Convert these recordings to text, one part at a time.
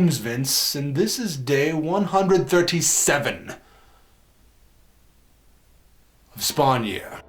Doomsvince, and this is day 137 of Spawn Year.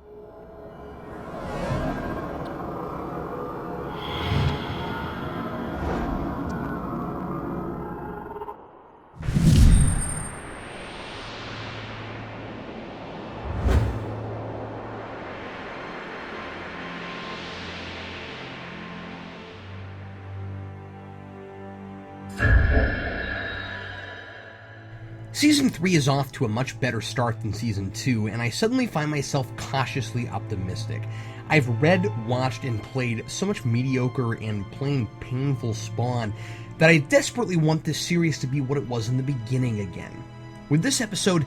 Season 3 is off to a much better start than Season 2, and I suddenly find myself cautiously optimistic. I've read, watched, and played so much mediocre and plain painful Spawn that I desperately want this series to be what it was in the beginning again. With this episode,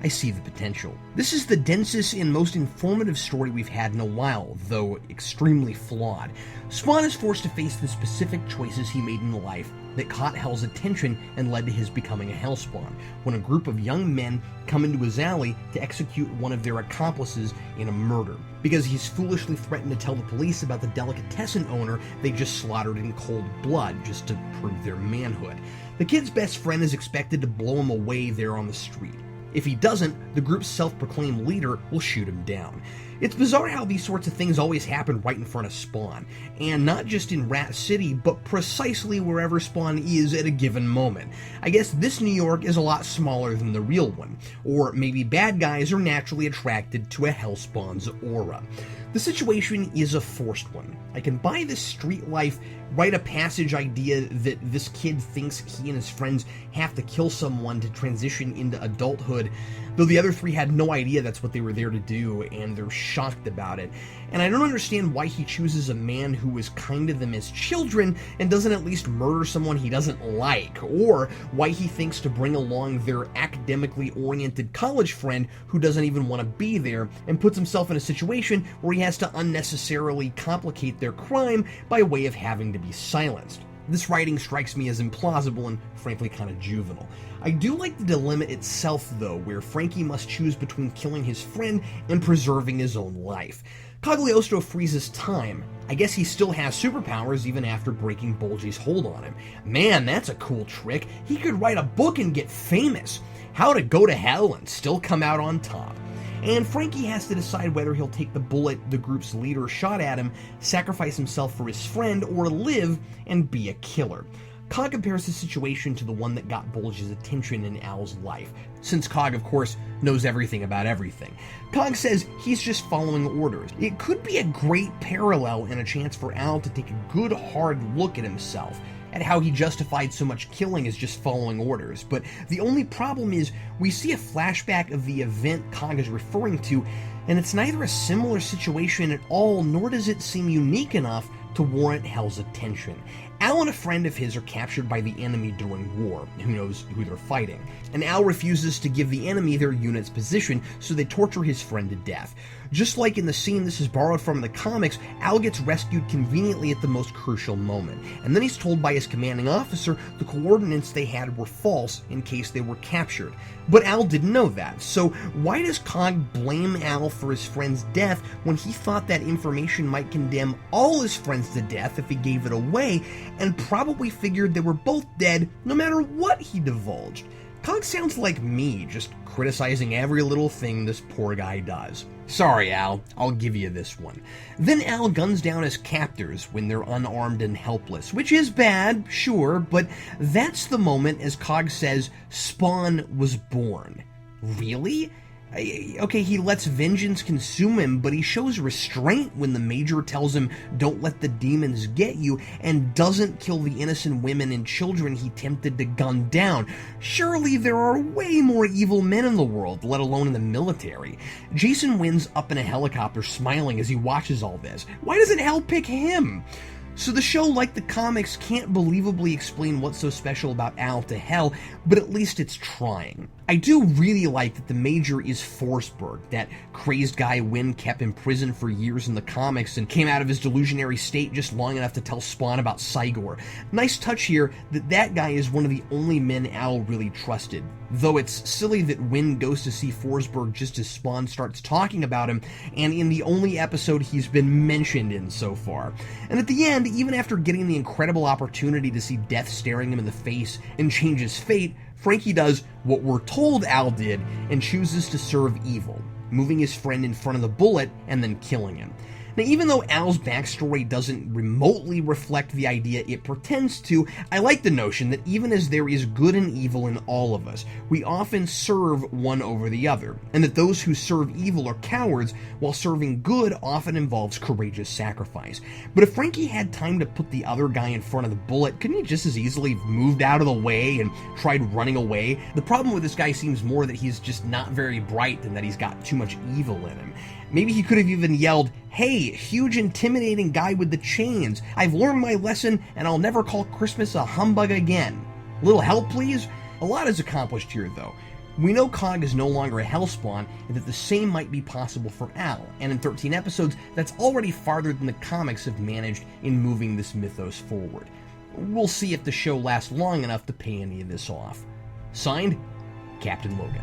I see the potential. This is the densest and most informative story we've had in a while, though extremely flawed. Spawn is forced to face the specific choices he made in life that caught Hell's attention and led to his becoming a Hellspawn, when a group of young men come into his alley to execute one of their accomplices in a murder, because he's foolishly threatened to tell the police about the delicatessen owner they just slaughtered in cold blood, just to prove their manhood. The kid's best friend is expected to blow him away there on the street. If he doesn't, the group's self-proclaimed leader will shoot him down. It's bizarre how these sorts of things always happen right in front of Spawn, and not just in Rat City, but precisely wherever Spawn is at a given moment. I guess this New York is a lot smaller than the real one, or maybe bad guys are naturally attracted to a Hellspawn's aura. The situation is a forced one. I can buy this street life, rite of passage idea that this kid thinks he and his friends have to kill someone to transition into adulthood, though the other three had no idea that's what they were there to do, and they're shocked about it. And I don't understand why he chooses a man who is kind to them as children and doesn't at least murder someone he doesn't like, or why he thinks to bring along their academically oriented college friend who doesn't even want to be there, and puts himself in a situation where he has to unnecessarily complicate their crime by way of having to be silenced. This writing strikes me as implausible and frankly kind of juvenile. I do like the dilemma itself though, where Frankie must choose between killing his friend and preserving his own life. Cagliostro freezes time. I guess he still has superpowers even after breaking Bulgy's hold on him. Man, that's a cool trick. He could write a book and get famous. How to go to hell and still come out on top. And Frankie has to decide whether he'll take the bullet the group's leader shot at him, sacrifice himself for his friend, or live and be a killer. Cog compares the situation to the one that got Bulge's attention in Al's life, since Cog, of course, knows everything about everything. Cog says he's just following orders. It could be a great parallel and a chance for Al to take a good hard look at himself, at how he justified so much killing as just following orders. But the only problem is we see a flashback of the event Cog is referring to, and it's neither a similar situation at all, nor does it seem unique enough to warrant Hell's attention. Al and a friend of his are captured by the enemy during war. Who knows who they're fighting? And Al refuses to give the enemy their unit's position, so they torture his friend to death. Just like in the scene this is borrowed from in the comics, Al gets rescued conveniently at the most crucial moment, and then he's told by his commanding officer the coordinates they had were false in case they were captured. But Al didn't know that, so why does Cog blame Al for his friend's death when he thought that information might condemn all his friends to death if he gave it away, and probably figured they were both dead no matter what he divulged? Cog sounds like me, just criticizing every little thing this poor guy does. Sorry, Al, I'll give you this one. Then Al guns down his captors when they're unarmed and helpless, which is bad, sure, but that's the moment, as Cog says, Spawn was born. Really? Okay, he lets vengeance consume him, but he shows restraint when the Major tells him, don't let the demons get you, and doesn't kill the innocent women and children he tempted to gun down. Surely there are way more evil men in the world, let alone in the military. Jason wins up in a helicopter smiling as he watches all this. Why doesn't Hell pick him? So the show, like the comics, can't believably explain what's so special about Al to Hell, but at least it's trying. I do really like that the Major is Forsberg, that crazed guy Wynn kept in prison for years in the comics and came out of his delusionary state just long enough to tell Spawn about Cygor. Nice touch here that that guy is one of the only men Al really trusted, though it's silly that Wynn goes to see Forsberg just as Spawn starts talking about him, and in the only episode he's been mentioned in so far. And at the end, even after getting the incredible opportunity to see death staring him in the face and change his fate, Frankie does what we're told Al did and chooses to serve evil, moving his friend in front of the bullet and then killing him. Now, even though Al's backstory doesn't remotely reflect the idea it pretends to, I like the notion that even as there is good and evil in all of us, we often serve one over the other, and that those who serve evil are cowards, while serving good often involves courageous sacrifice. But if Frankie had time to put the other guy in front of the bullet, couldn't he just as easily have moved out of the way and tried running away? The problem with this guy seems more that he's just not very bright than that he's got too much evil in him. Maybe he could have even yelled, "Hey, huge intimidating guy with the chains, I've learned my lesson and I'll never call Christmas a humbug again. Little help, please?" A lot is accomplished here, though. We know Cog is no longer a Hellspawn, and that the same might be possible for Al, and in 13 episodes, that's already farther than the comics have managed in moving this mythos forward. We'll see if the show lasts long enough to pay any of this off. Signed, Captain Logan.